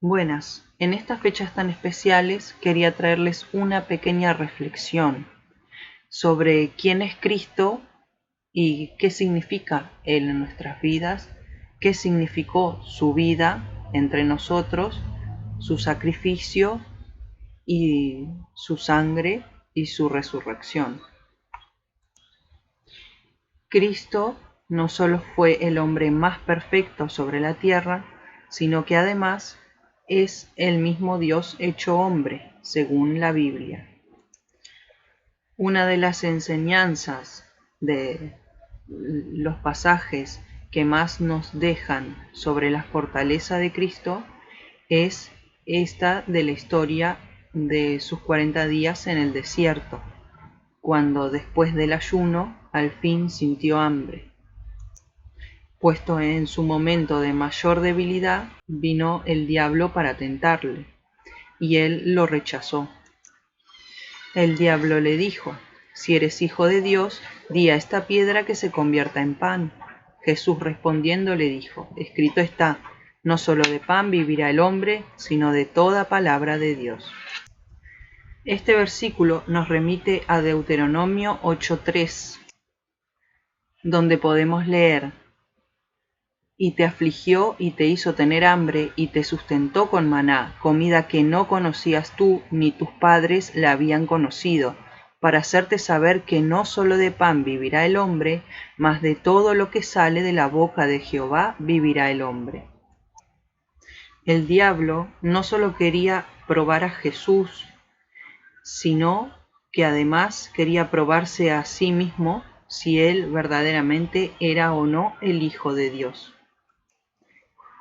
Buenas, en estas fechas tan especiales quería traerles una pequeña reflexión sobre quién es Cristo y qué significa Él en nuestras vidas, qué significó su vida entre nosotros, su sacrificio y su sangre y su resurrección. Cristo no solo fue el hombre más perfecto sobre la tierra, sino que además es el mismo Dios hecho hombre, según la Biblia. Una de las enseñanzas de los pasajes que más nos dejan sobre la fortaleza de Cristo es esta de la historia de sus 40 días en el desierto, cuando después del ayuno al fin sintió hambre. Puesto en su momento de mayor debilidad, vino el diablo para tentarle, y él lo rechazó. El diablo le dijo: si eres hijo de Dios, di a esta piedra que se convierta en pan. Jesús respondiendo le dijo: escrito está, no solo de pan vivirá el hombre, sino de toda palabra de Dios. Este versículo nos remite a Deuteronomio 8:3, donde podemos leer: y te afligió y te hizo tener hambre y te sustentó con maná, comida que no conocías tú ni tus padres la habían conocido, para hacerte saber que no solo de pan vivirá el hombre, mas de todo lo que sale de la boca de Jehová vivirá el hombre. El diablo no solo quería probar a Jesús, sino que además quería probarse a sí mismo si él verdaderamente era o no el Hijo de Dios.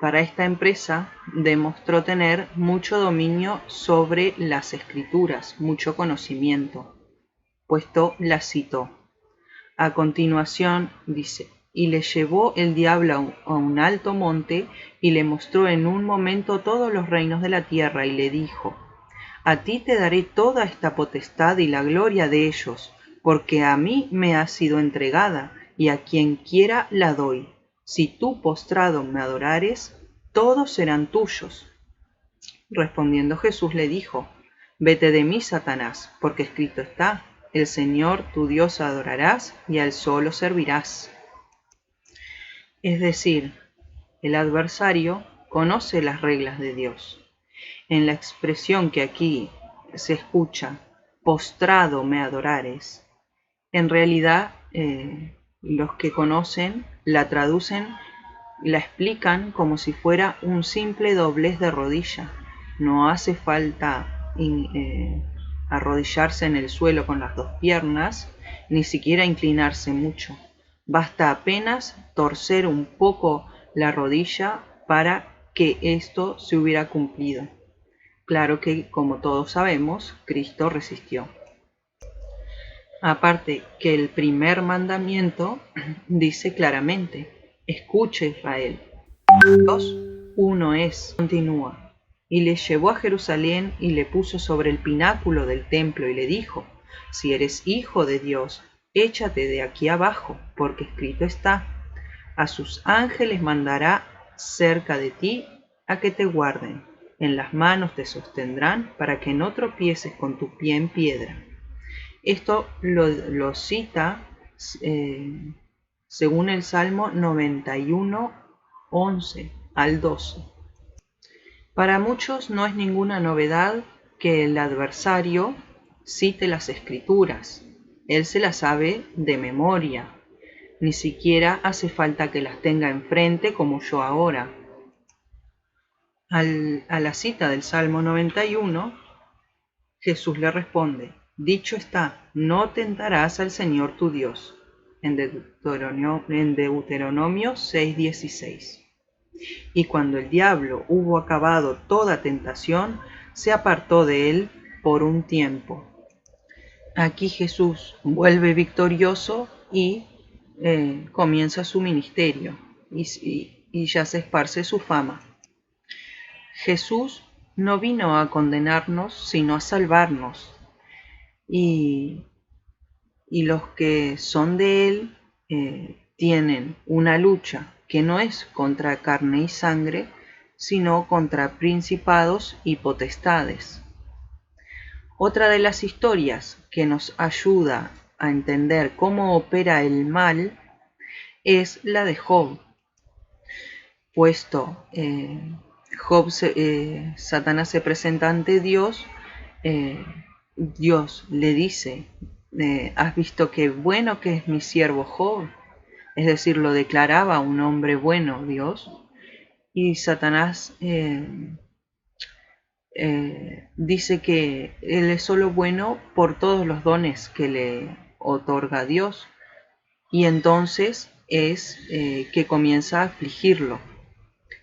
Para esta empresa demostró tener mucho dominio sobre las escrituras, mucho conocimiento, puesto la citó. A continuación dice: y le llevó el diablo a un alto monte y le mostró en un momento todos los reinos de la tierra y le dijo: a ti te daré toda esta potestad y la gloria de ellos, porque a mí me ha sido entregada y a quien quiera la doy. Si tú postrado me adorares, todos serán tuyos. Respondiendo Jesús le dijo: vete de mí, Satanás, porque escrito está: el Señor tu Dios adorarás y a él solo servirás. Es decir, el adversario conoce las reglas de Dios. En la expresión que aquí se escucha, postrado me adorares, en realidad los que conocen la traducen, la explican como si fuera un simple doblez de rodilla. No hace falta arrodillarse en el suelo con las dos piernas, ni siquiera inclinarse mucho. Basta apenas torcer un poco la rodilla para que esto se hubiera cumplido. Claro que, como todos sabemos, Cristo resistió. Aparte que el primer mandamiento dice claramente: escucha, Israel, Dios uno es. Continúa: y le llevó a Jerusalén y le puso sobre el pináculo del templo y le dijo: si eres hijo de Dios, échate de aquí abajo, porque escrito está: a sus ángeles mandará cerca de ti a que te guarden, en las manos te sostendrán para que no tropieces con tu pie en piedra. Esto lo cita según el Salmo 91, 11 al 12. Para muchos no es ninguna novedad que el adversario cite las escrituras. Él se las sabe de memoria. Ni siquiera hace falta que las tenga enfrente como yo ahora. A la cita del Salmo 91, Jesús le responde: dicho está, no tentarás al Señor tu Dios, en Deuteronomio 6:16. Y cuando el diablo hubo acabado toda tentación, se apartó de él por un tiempo. Aquí Jesús vuelve victorioso y comienza su ministerio y ya se esparce su fama. Jesús no vino a condenarnos, sino a salvarnos. Y los que son de Él tienen una lucha que no es contra carne y sangre, sino contra principados y potestades. Otra de las historias que nos ayuda a entender cómo opera el mal es la de Job. Puesto Satanás se presenta ante Dios, Dios le dice, ¿has visto qué bueno que es mi siervo Job? Es decir, lo declaraba un hombre bueno Dios, y Satanás dice que él es solo bueno por todos los dones que le otorga Dios, y entonces es que comienza a afligirlo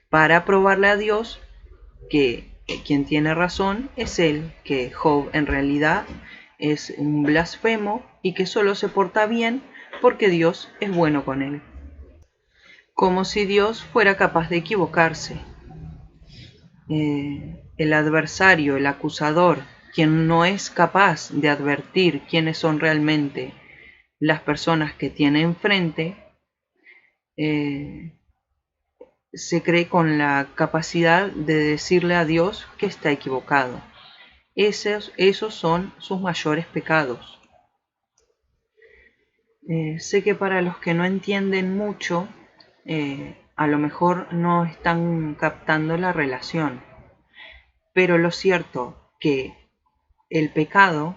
para probarle a Dios que quien tiene razón es él, que Job en realidad es un blasfemo y que solo se porta bien porque Dios es bueno con él. Como si Dios fuera capaz de equivocarse. El adversario, el acusador, quien no es capaz de advertir quiénes son realmente las personas que tiene enfrente, se cree con la capacidad de decirle a Dios que está equivocado. Esos son sus mayores pecados. Sé que para los que no entienden mucho, a lo mejor no están captando la relación, pero lo cierto que el pecado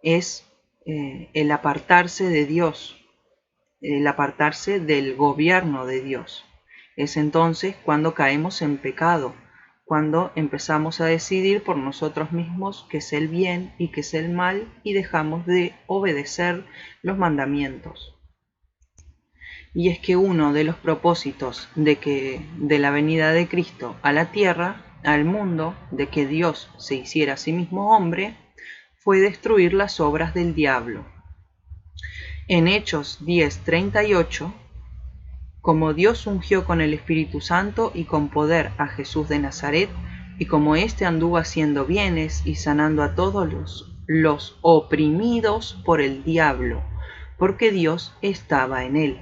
es el apartarse de Dios, el apartarse del gobierno de Dios. Es entonces cuando caemos en pecado, cuando empezamos a decidir por nosotros mismos qué es el bien y qué es el mal y dejamos de obedecer los mandamientos. Y es que uno de los propósitos de la venida de Cristo a la tierra, al mundo, de que Dios se hiciera a sí mismo hombre, fue destruir las obras del diablo. En Hechos 10:38, como Dios ungió con el Espíritu Santo y con poder a Jesús de Nazaret, y como éste anduvo haciendo bienes y sanando a todos los oprimidos por el diablo, porque Dios estaba en él.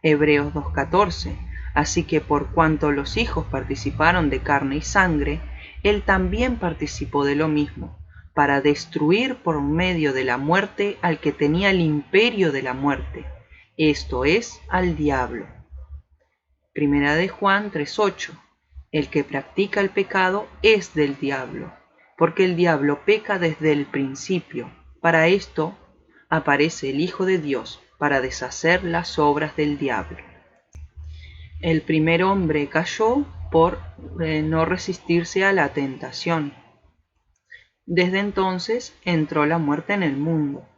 Hebreos 2:14, así que por cuanto los hijos participaron de carne y sangre, él también participó de lo mismo, para destruir por medio de la muerte al que tenía el imperio de la muerte, esto es, al diablo. Primera de Juan 3:8, el que practica el pecado es del diablo, porque el diablo peca desde el principio. Para esto aparece el Hijo de Dios, para deshacer las obras del diablo. El primer hombre cayó por no resistirse a la tentación. Desde entonces entró la muerte en el mundo.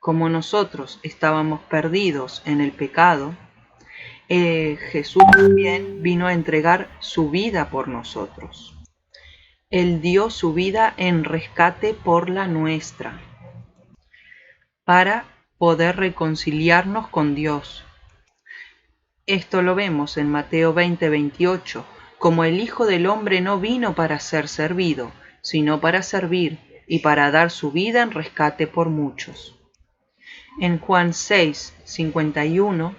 Como nosotros estábamos perdidos en el pecado, Jesús también vino a entregar su vida por nosotros. Él dio su vida en rescate por la nuestra, para poder reconciliarnos con Dios. Esto lo vemos en Mateo 20:28, como el Hijo del Hombre no vino para ser servido, sino para servir y para dar su vida en rescate por muchos. En Juan 6:51,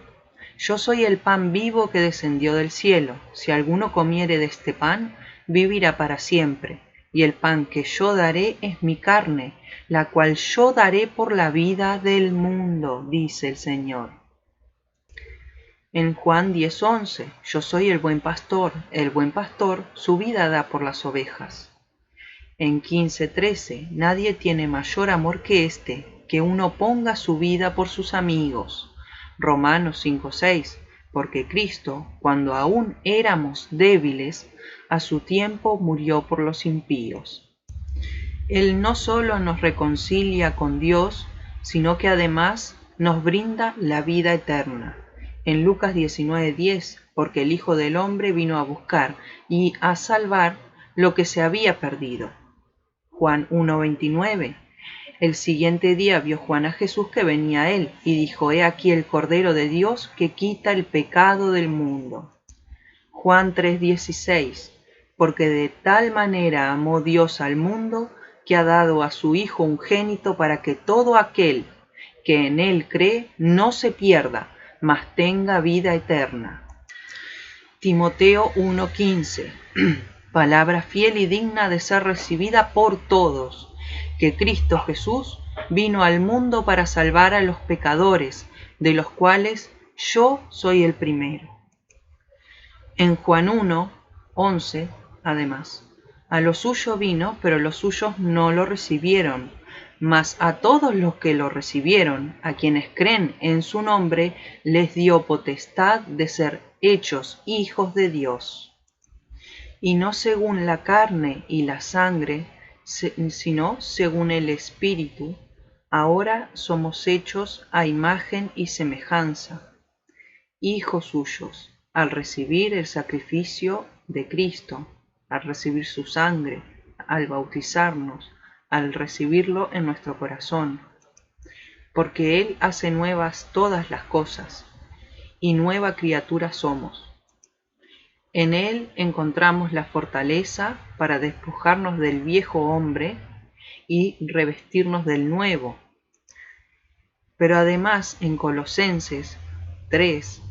yo soy el pan vivo que descendió del cielo. Si alguno comiere de este pan, vivirá para siempre. Y el pan que yo daré es mi carne, la cual yo daré por la vida del mundo, dice el Señor. En Juan 10:11, yo soy el buen pastor su vida da por las ovejas. En 15:13, nadie tiene mayor amor que este, que uno ponga su vida por sus amigos. Romanos 5:6, porque Cristo, cuando aún éramos débiles, a su tiempo murió por los impíos. Él no solo nos reconcilia con Dios, sino que además nos brinda la vida eterna. En Lucas 19:10, porque el Hijo del Hombre vino a buscar y a salvar lo que se había perdido. Juan 1:29, el siguiente día vio Juan a Jesús que venía a él y dijo, he aquí el Cordero de Dios que quita el pecado del mundo. Juan 3:16, porque de tal manera amó Dios al mundo que ha dado a su Hijo unigénito para que todo aquel que en él cree no se pierda, mas tenga vida eterna. Timoteo 1:15. Palabra fiel y digna de ser recibida por todos, que Cristo Jesús vino al mundo para salvar a los pecadores, de los cuales yo soy el primero. En Juan 1:11, además, a lo suyo vino, pero los suyos no lo recibieron. Mas a todos los que lo recibieron, a quienes creen en su nombre, les dio potestad de ser hechos hijos de Dios. Y no según la carne y la sangre, sino según el Espíritu, ahora somos hechos a imagen y semejanza, hijos suyos, al recibir el sacrificio de Cristo, al recibir su sangre, al bautizarnos, al recibirlo en nuestro corazón, porque Él hace nuevas todas las cosas, y nueva criatura somos. En Él encontramos la fortaleza para despojarnos del viejo hombre y revestirnos del nuevo. Pero además en Colosenses 3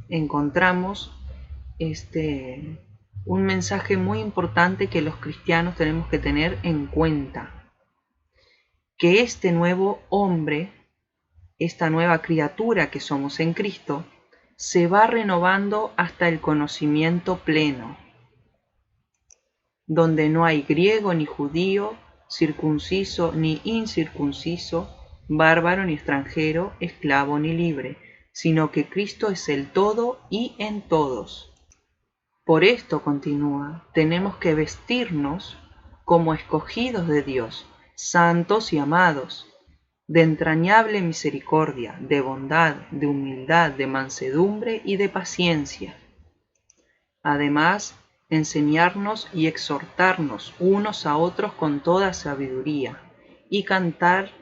encontramos un mensaje muy importante que los cristianos tenemos que tener en cuenta, que este nuevo hombre, esta nueva criatura que somos en Cristo, se va renovando hasta el conocimiento pleno, donde no hay griego ni judío, circunciso ni incircunciso, bárbaro ni extranjero, esclavo ni libre, sino que Cristo es el todo y en todos. Por esto, continúa, tenemos que vestirnos como escogidos de Dios, santos y amados, de entrañable misericordia, de bondad, de humildad, de mansedumbre y de paciencia. Además, enseñarnos y exhortarnos unos a otros con toda sabiduría, y cantar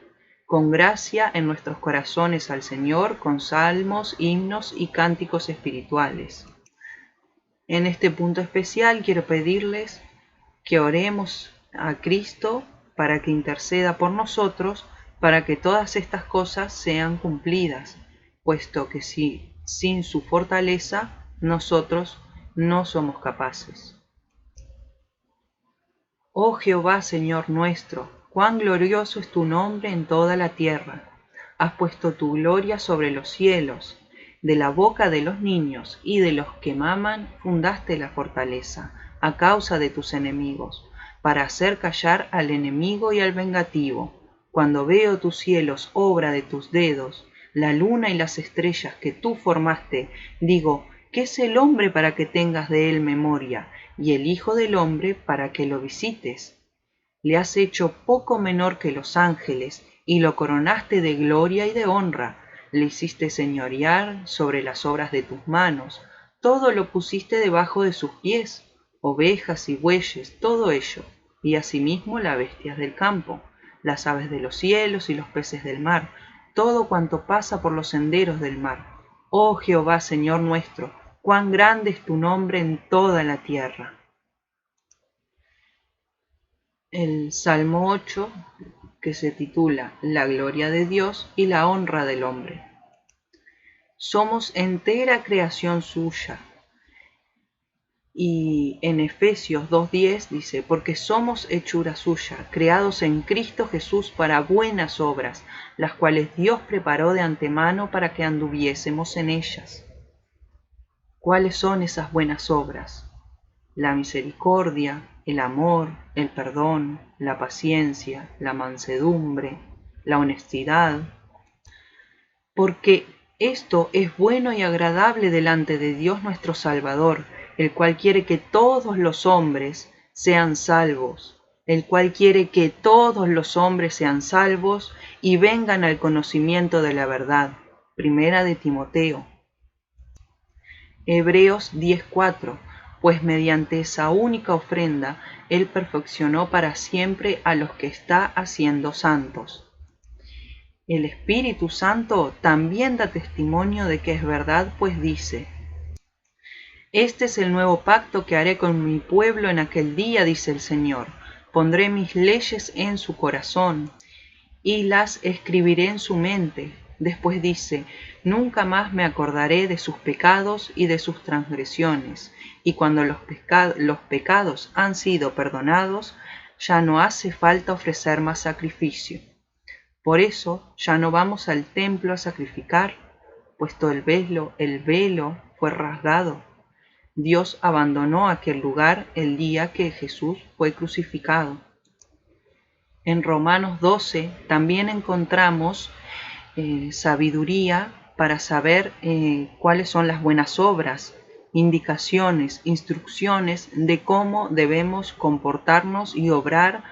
con gracia en nuestros corazones al Señor con salmos, himnos y cánticos espirituales. En este punto especial quiero pedirles que oremos a Cristo para que interceda por nosotros, para que todas estas cosas sean cumplidas, puesto que sin su fortaleza nosotros no somos capaces. Oh Jehová, Señor nuestro, cuán glorioso es tu nombre en toda la tierra. Has puesto tu gloria sobre los cielos. De la boca de los niños y de los que maman fundaste la fortaleza, a causa de tus enemigos, para hacer callar al enemigo y al vengativo. Cuando veo tus cielos, obra de tus dedos, la luna y las estrellas que tú formaste, digo, ¿qué es el hombre para que tengas de él memoria, y el Hijo del hombre para que lo visites? Le has hecho poco menor que los ángeles, y lo coronaste de gloria y de honra. Le hiciste señorear sobre las obras de tus manos, todo lo pusiste debajo de sus pies, ovejas y bueyes, todo ello, y asimismo las bestias del campo, las aves de los cielos y los peces del mar, todo cuanto pasa por los senderos del mar. Oh Jehová, Señor nuestro, cuán grande es tu nombre en toda la tierra. El Salmo 8, que se titula La gloria de Dios y la honra del hombre. Somos entera creación suya. Y en Efesios 2:10 dice, porque somos hechura suya, creados en Cristo Jesús para buenas obras, las cuales Dios preparó de antemano para que anduviésemos en ellas. ¿Cuáles son esas buenas obras? La misericordia, el amor, el perdón, la paciencia, la mansedumbre, la honestidad. Porque esto es bueno y agradable delante de Dios nuestro Salvador, el cual quiere que todos los hombres sean salvos, y vengan al conocimiento de la verdad. Primera de Timoteo. Hebreos 10:4. Pues mediante esa única ofrenda Él perfeccionó para siempre a los que está haciendo santos. El Espíritu Santo también da testimonio de que es verdad, pues dice, este es el nuevo pacto que haré con mi pueblo en aquel día, dice el Señor. Pondré mis leyes en su corazón y las escribiré en su mente. Después dice, nunca más me acordaré de sus pecados y de sus transgresiones, y cuando los pecados han sido perdonados, ya no hace falta ofrecer más sacrificio. Por eso ya no vamos al templo a sacrificar, puesto el velo fue rasgado. Dios abandonó aquel lugar el día que Jesús fue crucificado. En Romanos 12 también encontramos sabiduría para saber cuáles son las buenas obras, indicaciones, instrucciones de cómo debemos comportarnos y obrar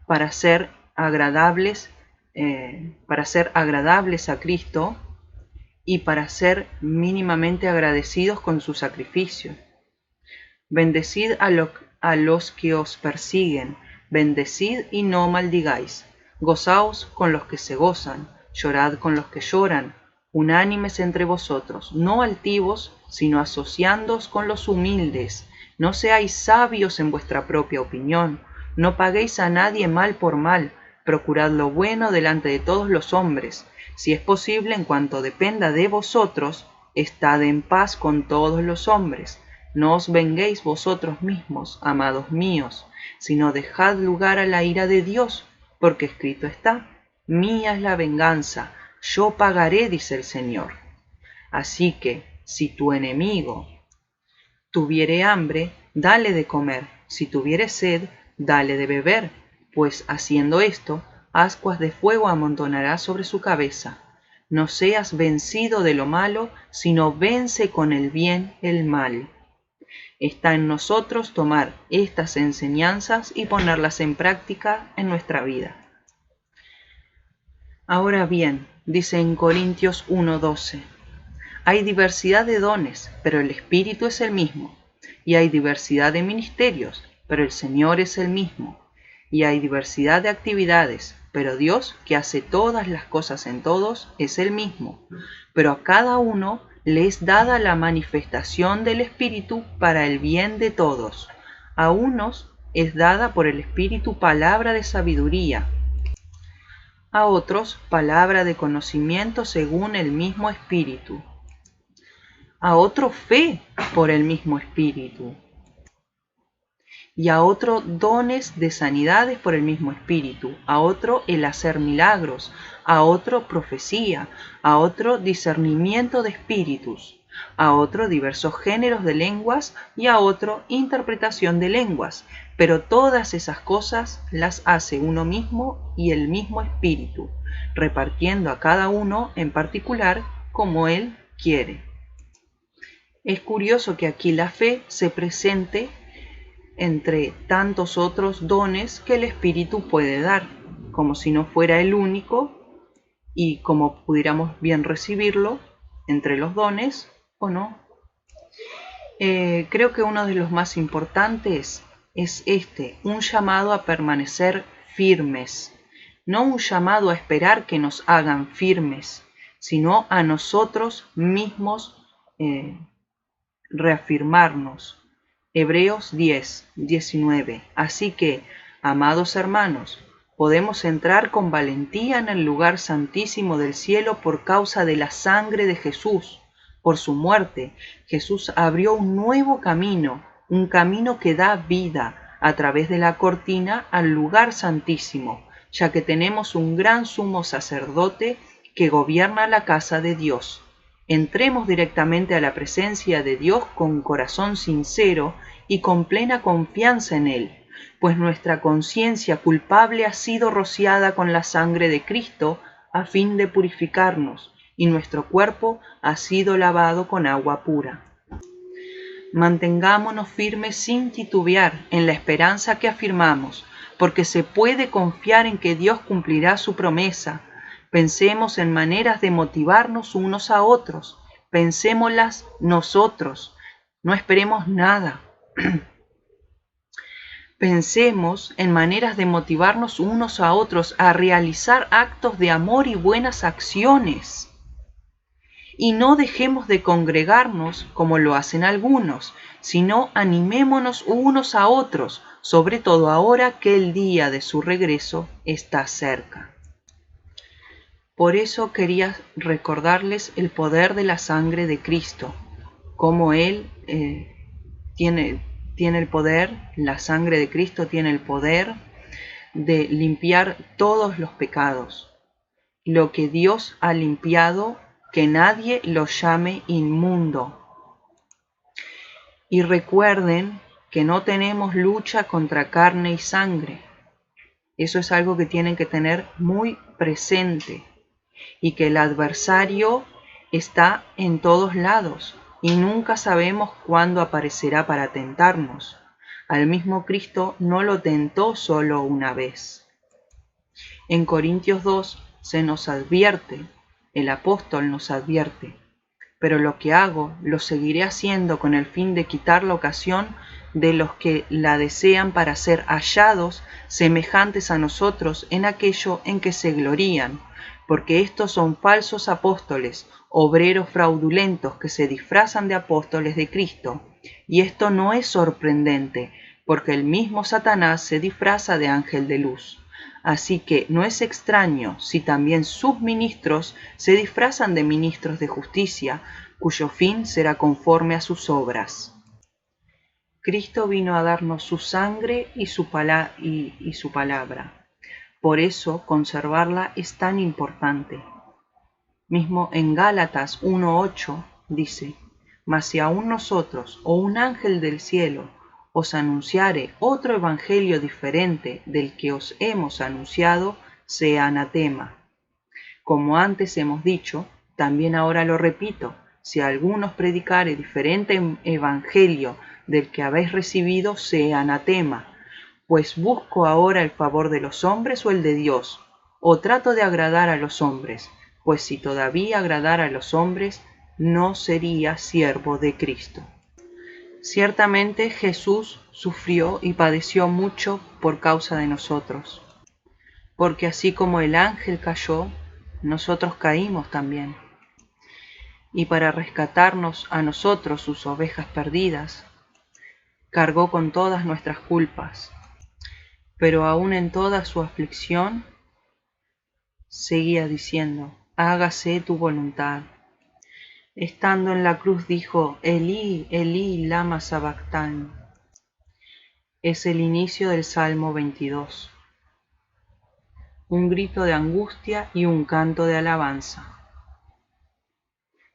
para ser agradables a Cristo y para ser mínimamente agradecidos con su sacrificio. Bendecid a los que os persiguen, bendecid y no maldigáis, gozaos con los que se gozan, llorad con los que lloran, unánimes entre vosotros, no altivos, sino asociándoos con los humildes. No seáis sabios en vuestra propia opinión, no paguéis a nadie mal por mal, procurad lo bueno delante de todos los hombres. Si es posible, en cuanto dependa de vosotros, estad en paz con todos los hombres. No os venguéis vosotros mismos, amados míos, sino dejad lugar a la ira de Dios, porque escrito está, mía es la venganza, yo pagaré, dice el Señor. Así que, si tu enemigo tuviere hambre, dale de comer, si tuviere sed, dale de beber, pues haciendo esto, ascuas de fuego amontonará sobre su cabeza. No seas vencido de lo malo, sino vence con el bien el mal. Está en nosotros tomar estas enseñanzas y ponerlas en práctica en nuestra vida. Ahora bien, dice en Corintios 1:12, hay diversidad de dones, pero el Espíritu es el mismo. Y hay diversidad de ministerios, pero el Señor es el mismo. Y hay diversidad de actividades, pero Dios, que hace todas las cosas en todos, es el mismo. Pero a cada uno le es dada la manifestación del Espíritu para el bien de todos. A unos es dada por el Espíritu palabra de sabiduría, a otros palabra de conocimiento según el mismo Espíritu, a otro fe por el mismo Espíritu, y a otro dones de sanidades por el mismo Espíritu, a otro el hacer milagros, a otro profecía, a otro discernimiento de espíritus, a otro diversos géneros de lenguas y a otro interpretación de lenguas. Pero todas esas cosas las hace uno mismo y el mismo Espíritu, repartiendo a cada uno en particular como Él quiere. Es curioso que aquí la fe se presente entre tantos otros dones que el Espíritu puede dar, como si no fuera el único y como pudiéramos bien recibirlo entre los dones o no. Creo que uno de los más importantes es un llamado a permanecer firmes, no un llamado a esperar que nos hagan firmes, sino a nosotros mismos reafirmarnos. Hebreos 10:19. Así que, amados hermanos, podemos entrar con valentía en el lugar santísimo del cielo por causa de la sangre de Jesús. Por su muerte, Jesús abrió un nuevo camino, un camino que da vida a través de la cortina al lugar santísimo, ya que tenemos un gran sumo sacerdote que gobierna la casa de Dios. Entremos directamente a la presencia de Dios con corazón sincero y con plena confianza en Él, pues nuestra conciencia culpable ha sido rociada con la sangre de Cristo a fin de purificarnos, y nuestro cuerpo ha sido lavado con agua pura. Mantengámonos firmes sin titubear en la esperanza que afirmamos, porque se puede confiar en que Dios cumplirá su promesa. Pensemos en maneras de motivarnos unos a otros. Pensémoslas nosotros. No esperemos nada. Pensemos en maneras de motivarnos unos a otros a realizar actos de amor y buenas acciones. Y no dejemos de congregarnos como lo hacen algunos, sino animémonos unos a otros, sobre todo ahora que el día de su regreso está cerca. Por eso quería recordarles el poder de la sangre de Cristo, cómo Él tiene el poder, la sangre de Cristo tiene el poder de limpiar todos los pecados. Lo que Dios ha limpiado, que nadie lo llame inmundo. Y recuerden que no tenemos lucha contra carne y sangre. Eso es algo que tienen que tener muy presente. Y que el adversario está en todos lados y nunca sabemos cuándo aparecerá para tentarnos. Al mismo Cristo no lo tentó solo una vez. En Corintios 2 se nos advierte, el apóstol nos advierte, pero lo que hago lo seguiré haciendo con el fin de quitar la ocasión de los que la desean para ser hallados semejantes a nosotros en aquello en que se glorían, porque estos son falsos apóstoles, obreros fraudulentos que se disfrazan de apóstoles de Cristo. Y esto no es sorprendente, porque el mismo Satanás se disfraza de ángel de luz. Así que no es extraño si también sus ministros se disfrazan de ministros de justicia, cuyo fin será conforme a sus obras. Cristo vino a darnos su sangre y su palabra. Por eso conservarla es tan importante. Mismo en Gálatas 1:8 dice: mas si aún nosotros o un ángel del cielo os anunciare otro evangelio diferente del que os hemos anunciado, sea anatema. Como antes hemos dicho, también ahora lo repito, si alguno os predicare diferente evangelio del que habéis recibido, sea anatema. Pues busco ahora el favor de los hombres o el de Dios, o trato de agradar a los hombres, pues si todavía agradara a los hombres, no sería siervo de Cristo. Ciertamente Jesús sufrió y padeció mucho por causa de nosotros, porque así como el ángel cayó, nosotros caímos también. Y para rescatarnos a nosotros, sus ovejas perdidas, cargó con todas nuestras culpas. Pero aún en toda su aflicción, seguía diciendo: hágase tu voluntad. Estando en la cruz dijo: Elí, Elí, lama sabactani. Es el inicio del Salmo 22. Un grito de angustia y un canto de alabanza.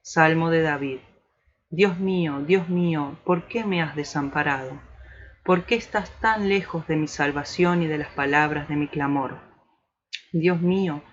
Salmo de David. Dios mío, ¿por qué me has desamparado? ¿Por qué estás tan lejos de mi salvación y de las palabras de mi clamor? Dios mío,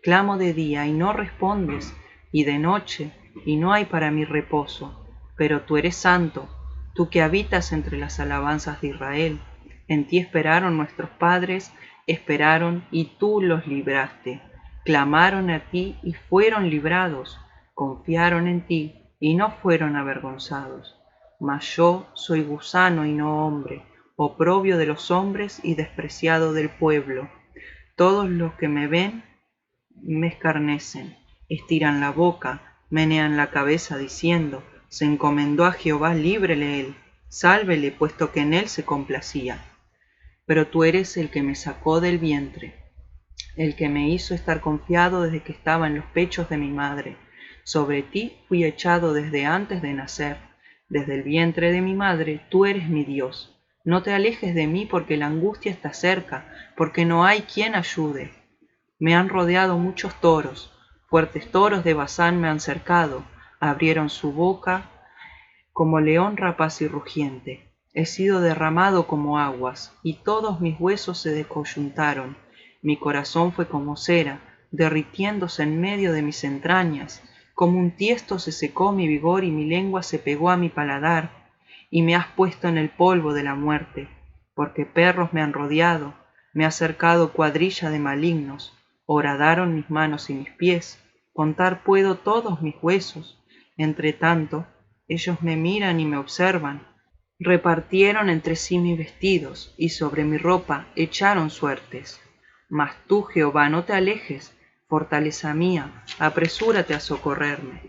clamo de día y no respondes, y de noche y no hay para mí reposo. Pero tú eres santo, tú que habitas entre las alabanzas de Israel. En ti esperaron nuestros padres, esperaron y tú los libraste. Clamaron a ti y fueron librados, confiaron en ti y no fueron avergonzados. Mas yo soy gusano y no hombre, oprobio de los hombres y despreciado del pueblo. Todos los que me ven me escarnecen, estiran la boca, menean la cabeza diciendo: se encomendó a Jehová, líbrele él, sálvele, puesto que en él se complacía. Pero tú eres el que me sacó del vientre, el que me hizo estar confiado desde que estaba en los pechos de mi madre. Sobre ti fui echado desde antes de nacer, desde el vientre de mi madre, tú eres mi Dios. No te alejes de mí, porque la angustia está cerca, porque no hay quien ayude. Me han rodeado muchos toros, fuertes toros de Basán me han cercado, abrieron su boca como león rapaz y rugiente. He sido derramado como aguas, y todos mis huesos se descoyuntaron. Mi corazón fue como cera, derritiéndose en medio de mis entrañas. Como un tiesto se secó mi vigor y mi lengua se pegó a mi paladar. Y me has puesto en el polvo de la muerte, porque perros me han rodeado, me ha cercado cuadrilla de malignos. Horadaron mis manos y mis pies, contar puedo todos mis huesos. Entre tanto, ellos me miran y me observan. Repartieron entre sí mis vestidos, y sobre mi ropa echaron suertes. Mas tú, Jehová, no te alejes, fortaleza mía, apresúrate a socorrerme.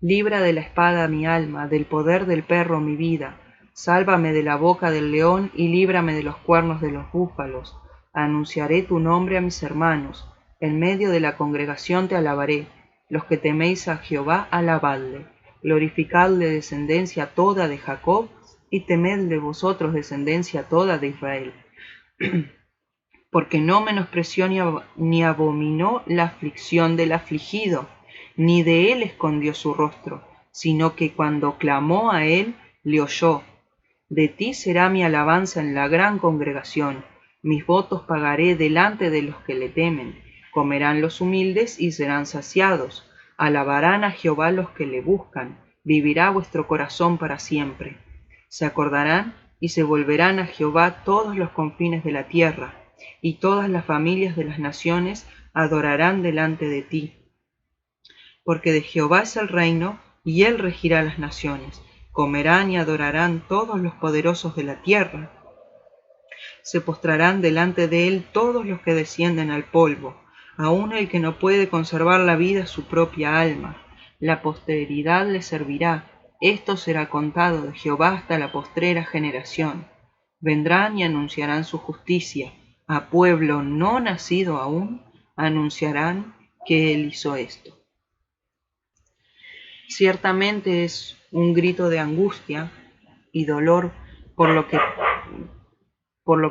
Libra de la espada mi alma, del poder del perro mi vida. Sálvame de la boca del león y líbrame de los cuernos de los búfalos. Anunciaré tu nombre a mis hermanos, En medio de la congregación te alabaré. Los que teméis a Jehová, alabadle. Glorificadle, descendencia toda de Jacob, y temedle vosotros, descendencia toda de Israel. Porque no menospreció ni abominó la aflicción del afligido, ni de él escondió su rostro, sino que cuando clamó a él, le oyó. De ti será mi alabanza en la gran congregación, mis votos pagaré delante de los que le temen. Comerán los humildes y serán saciados, alabarán a Jehová los que le buscan, vivirá vuestro corazón para siempre. Se acordarán y se volverán a Jehová todos los confines de la tierra, y todas las familias de las naciones adorarán delante de ti. Porque de Jehová es el reino, y él regirá las naciones. Comerán y adorarán todos los poderosos de la tierra. Se postrarán delante de él todos los que descienden al polvo, aun el que no puede conservar la vida su propia alma. La posteridad le servirá. Esto será contado de Jehová hasta la postrera generación. Vendrán y anunciarán su justicia. A pueblo no nacido aún, anunciarán que él hizo esto. Ciertamente es un grito de angustia y dolor por lo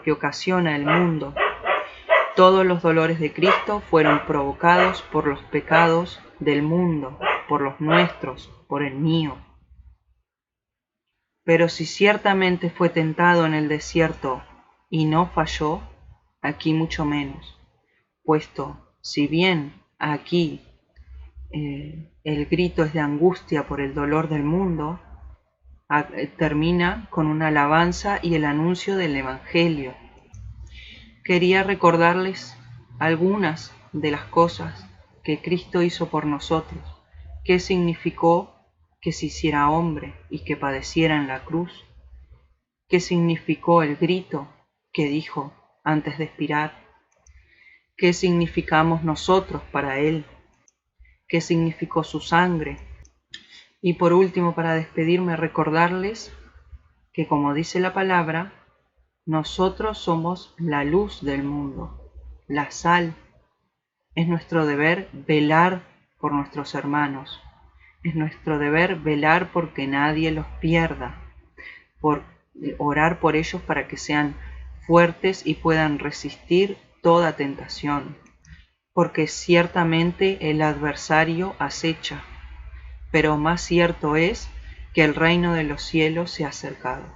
que ocasiona el mundo. Todos los dolores de Cristo fueron provocados por los pecados del mundo, por los nuestros, por el mío. Pero si ciertamente fue tentado en el desierto y no falló, aquí mucho menos, puesto si bien aquí el grito es de angustia por el dolor del mundo, termina con una alabanza y el anuncio del Evangelio. Quería recordarles algunas de las cosas que Cristo hizo por nosotros, qué significó que se hiciera hombre y que padeciera en la cruz, qué significó el grito que dijo antes de expirar, qué significamos nosotros para Él, qué significó su sangre. Y por último, para despedirme, recordarles que, como dice la palabra, nosotros somos la luz del mundo, la sal. Es nuestro deber velar por nuestros hermanos. Es nuestro deber velar porque nadie los pierda, por orar por ellos para que sean fuertes y puedan resistir toda tentación, porque ciertamente el adversario acecha, pero más cierto es que el reino de los cielos se ha acercado.